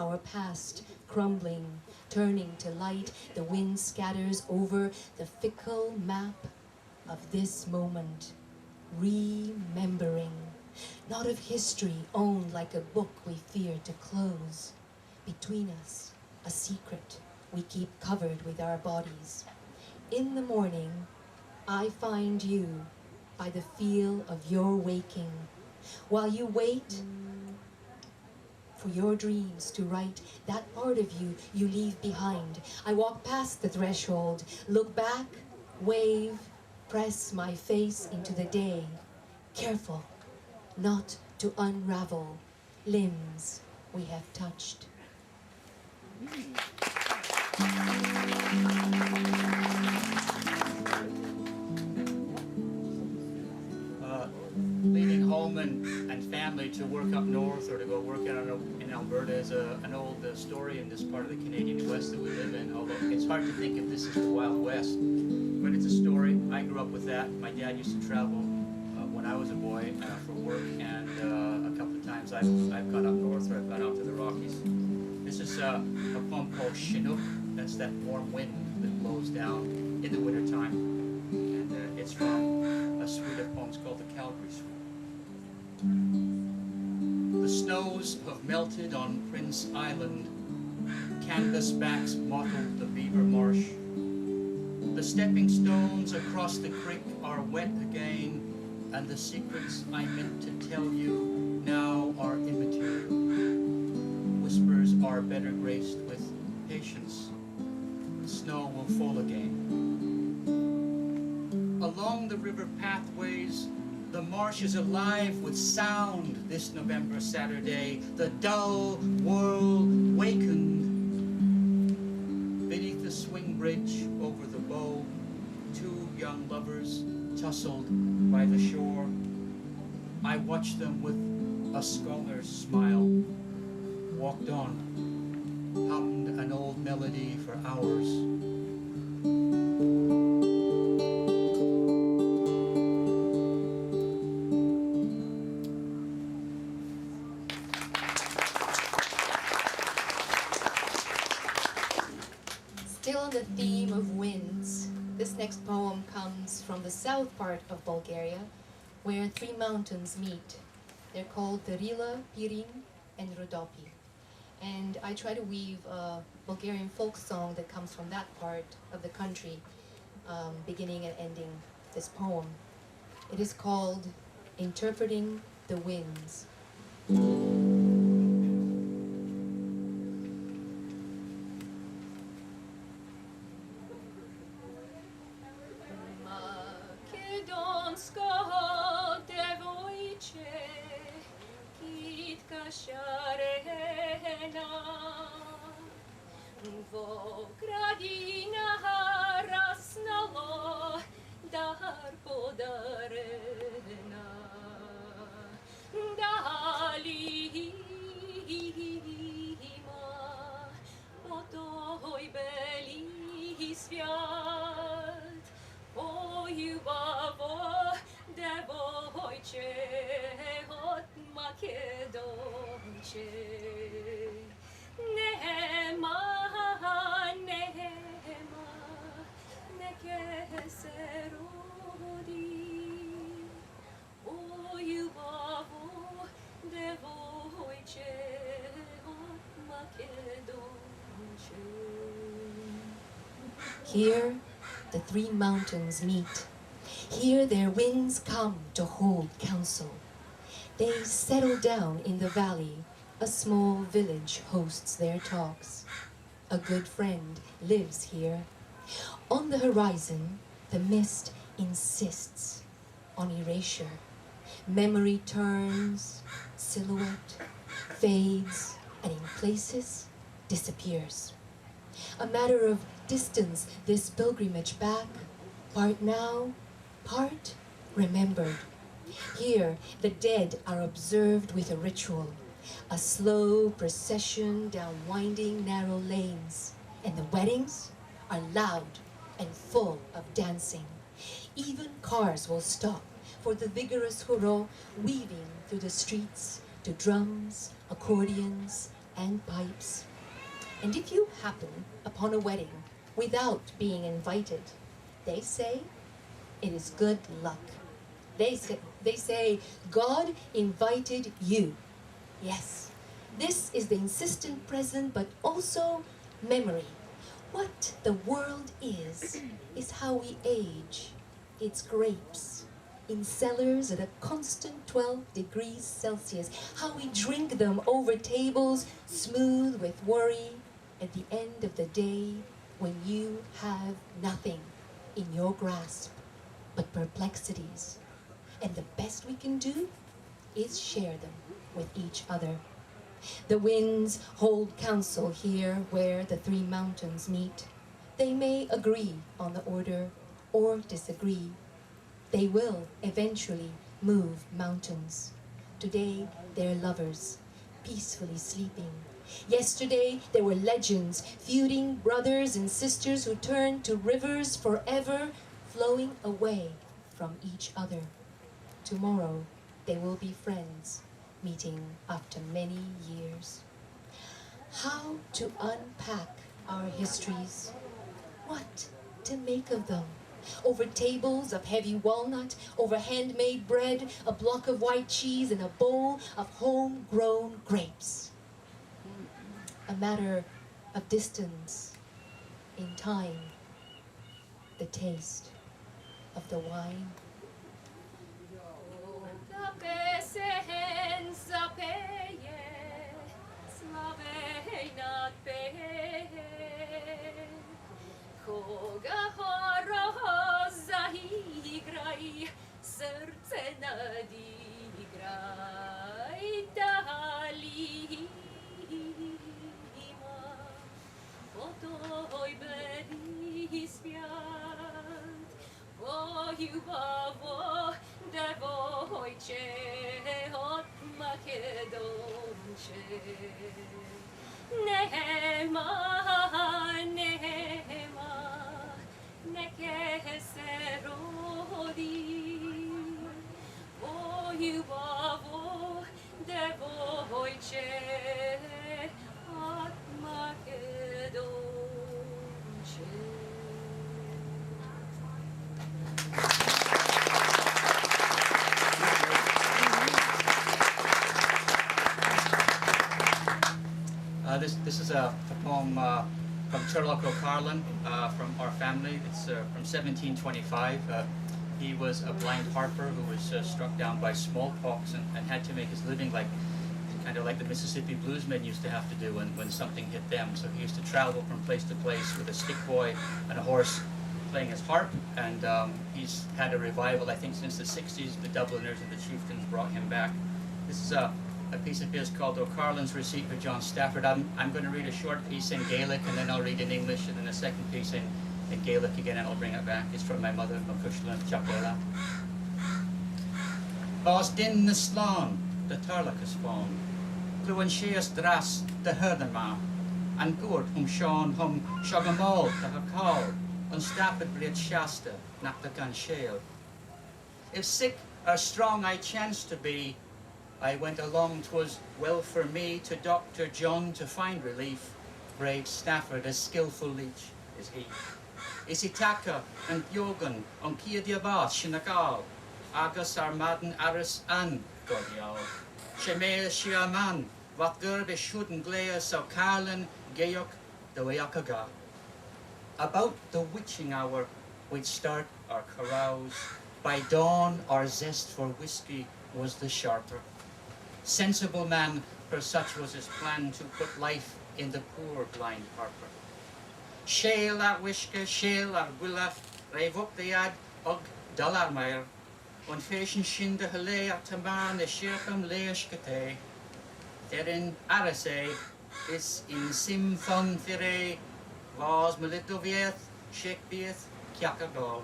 our past crumbling, turning to light. The wind scatters over the fickle map of this moment, remembering, not of history owned like a book we fear to close. Between us, a secret we keep covered with our bodies. In the morning, I find you by the feel of your waking, while you wait for your dreams to write that part of you you leave behind. I walk past the threshold, look back, wave, press my face into the day, careful not to unravel limbs we have touched. Leaving home and family to work up north or to go work out in Alberta is an old story in this part of the Canadian West that we live in, although it's hard to think of this as the Wild West. But it's a story. I grew up with that. My dad used to travel when I was a boy for work, and a couple of times I've gone up north or I've gone out to the Rockies. This is a poem called Chinook. That's that warm wind that blows down in the wintertime. And it's from a suite of poems called the Calgary Suite. The snows have melted on Prince Island. Canvas backs mottled the beaver marsh. The stepping stones across the creek are wet again, and the secrets I meant to tell you now are immaterial. Whispers are better graced with patience. The snow will fall again. Along the river pathways, the marsh is alive with sound this November Saturday. The dull world wakened. Beneath the swing bridge over the bow, two young lovers tussled by the shore. I watched them with a scholar's smile, walked on, hummed an old melody for hours. Still on the theme of winds, this next poem comes from the south part of Bulgaria, where three mountains meet. They're called Turlough, Pirin, and Rodopi. And I try to weave a Bulgarian folk song that comes from that part of the country, beginning and ending this poem. It is called Interpreting the Winds. Makedonsko devojče, kitka šarena, vo gradina rasnalo, dar podarena, dali ima po toj beli svijat, Ojubavo devojče od Makedonče. Nema, neke se rodi. Ojubavo devojče od Makedonče. Here, the three mountains meet. Here their winds come to hold council. They settle down in the valley. A small village hosts their talks. A good friend lives here. On the horizon, the mist insists on erasure. Memory turns, silhouette fades, and in places disappears. A matter of distance, this pilgrimage back, part now, part remembered. Here, the dead are observed with a ritual, a slow procession down winding, narrow lanes, and the weddings are loud and full of dancing. Even cars will stop for the vigorous hurrah weaving through the streets to drums, accordions, and pipes. And if you happen upon a wedding without being invited, they say it is good luck. They say God invited you. Yes, this is the insistent present, but also memory. What the world is how we age its grapes in cellars at a constant 12 degrees Celsius, how we drink them over tables smooth with worry at the end of the day when you have nothing in your grasp but perplexities. And the best we can do is share them with each other. The winds hold counsel here where the three mountains meet. They may agree on the order or disagree. They will eventually move mountains. Today they're lovers, peacefully sleeping. Yesterday there were legends, feuding brothers and sisters who turned to rivers forever, flowing away from each other. Tomorrow they will be friends, meeting after many years. How to unpack our histories? What to make of them? Over tables of heavy walnut, over handmade bread, a block of white cheese, and a bowl of homegrown grapes. A matter of distance, in time, the taste of the wine. Koga horoza igraj, srce nadigraj, dali ima, po toj bledi świat, wojubawo devojče od Makedonče. Nema, neke se rodi, vojubawo devojče od Makedonče. This is a poem from Turlough Carolan from our family. It's from 1725. He was a blind harper who was struck down by smallpox and had to make his living kind of like the Mississippi bluesmen used to have to do when something hit them. So he used to travel from place to place with a stick boy and a horse playing his harp, and he's had a revival, I think, since the 60s. The Dubliners and the Chieftains brought him back. This is a piece of his called Carolan's Receipt by John Stafford. I'm going to read a short piece in Gaelic, and then I'll read in English, and then a second piece in Gaelic again, and I'll bring it back. It's from my mother, Untitled Chapter. Bos din na slán, the Turlough is fawn. Gluan sheas dras, the herderma, and gourd Sean Shagamal, the Hakal, and Stafford blade Shasta, not the gun shale. If sick or strong I chanced to be, I went along, 'twas well for me, to Dr. John to find relief. Brave Stafford, a skillful leech is he. Isitaka and Yogan, on Kia Diabath, Shinagal, Agus Armadan Aris and Godial. Shemea Shiaman, wat Gurbe Shuden Glea, so Carolan, Gayok, the Wayakaga. About the witching hour, we'd start our carouse. By dawn, our zest for whiskey was the sharper. Sensible man, for such was his plan, to put life in the poor blind harper. Shale ar wishke, shale ar willa, rave up the ad, og dalarmeir, on fashion shin de hele ar tamar ne shirkam leishkate. Therein arase, is in sim thon thire, was melitovieth, shakbeeth, kiakagal.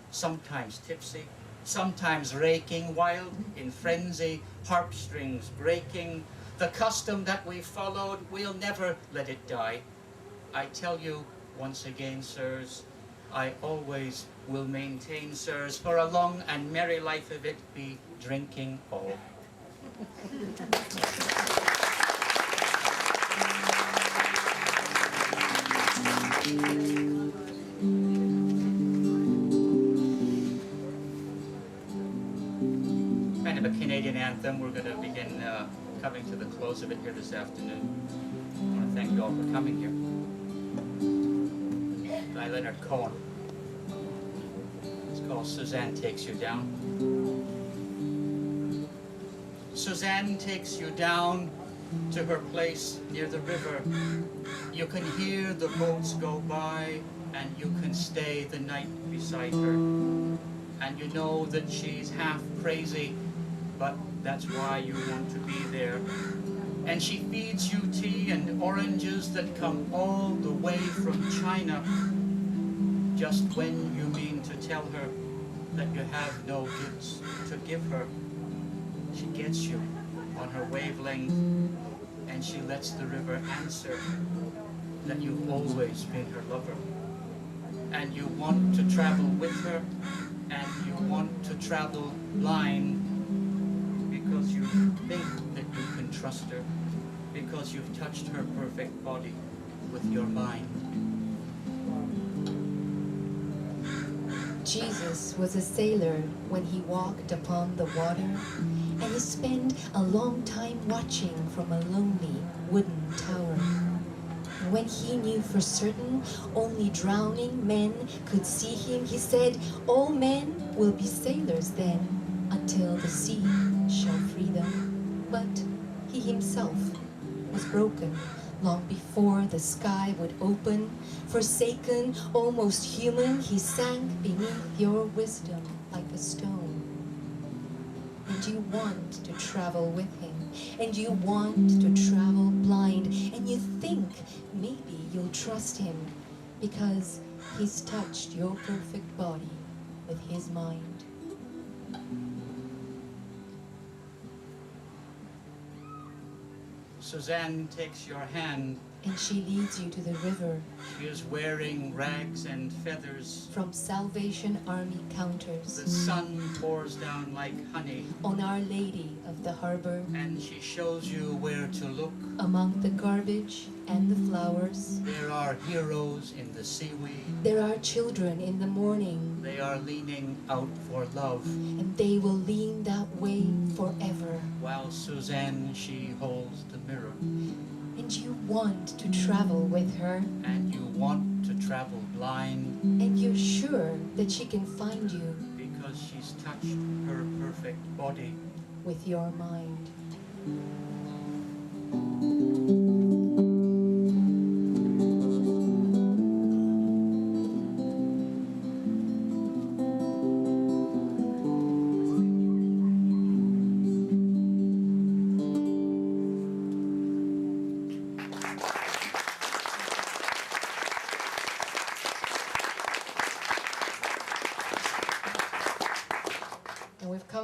Sometimes tipsy, sometimes raking, wild, in frenzy, harp strings breaking. The custom that we followed, we'll never let it die. I tell you once again, sirs, I always will maintain, sirs, for a long and merry life of it be drinking all. Kind of a Canadian anthem. We're going to begin coming to the close of it here this afternoon. I want to thank you all for coming here. By Leonard Cohen. It's called Suzanne Takes You Down. Suzanne takes you down to her place near the river. You can hear the boats go by, and you can stay the night beside her. And you know that she's half crazy, but that's why you want to be there. And she feeds you tea and oranges that come all the way from China, just when you mean to tell her that you have no gifts to give her. She gets you on her wavelength, and she lets the river answer that you've always been her lover. And you want to travel with her, and you want to travel blind, because you think that you can trust her, because you've touched her perfect body with your mind. Jesus was a sailor when he walked upon the water, and he spent a long time watching from a lonely wooden tower. And when he knew for certain only drowning men could see him, he said, all men will be sailors then, until the sea shall free them. But he himself was broken long before the sky would open. Forsaken, almost human, he sank beneath your wisdom like a stone. And you want to travel with him, and you want to travel blind, and you think maybe you'll trust him because he's touched your perfect body with his mind. Suzanne takes your hand, and she leads you to the river. She is wearing rags and feathers. From Salvation Army counters. The sun pours down like honey on Our Lady of the Harbor. And she shows you where to look. Among the garbage and the flowers. There are heroes in the seaweed. There are children in the morning. They are leaning out for love. And they will lean that way forever. While Suzanne, she holds the mirror. And you want to travel with her. And you want to travel blind. And you're sure that she can find you. Because she's touched her perfect body with your mind.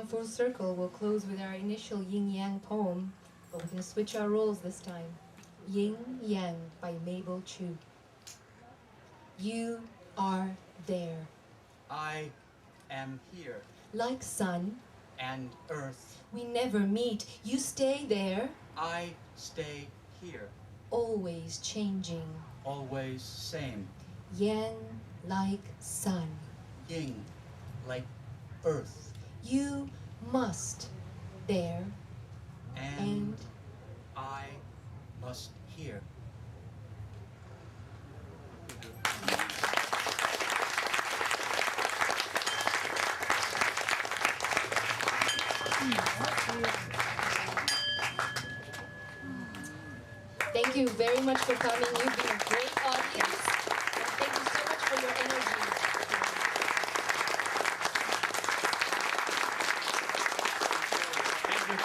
Full circle. We'll close with our initial Ying-Yang poem, but we're going to switch our roles this time. Ying-Yang by Mabel Chiu. You are there. I am here. Like sun and earth. We never meet. You stay there. I stay here. Always changing. Always same. Yang like sun. Ying like earth. You must there, and I must hear. Thank you very much for coming. You've been a great audience. And thank you so much for your energy.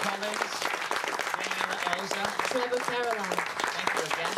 Colleagues, Daniela, Elza, Trevor, Carolan. Thank you again.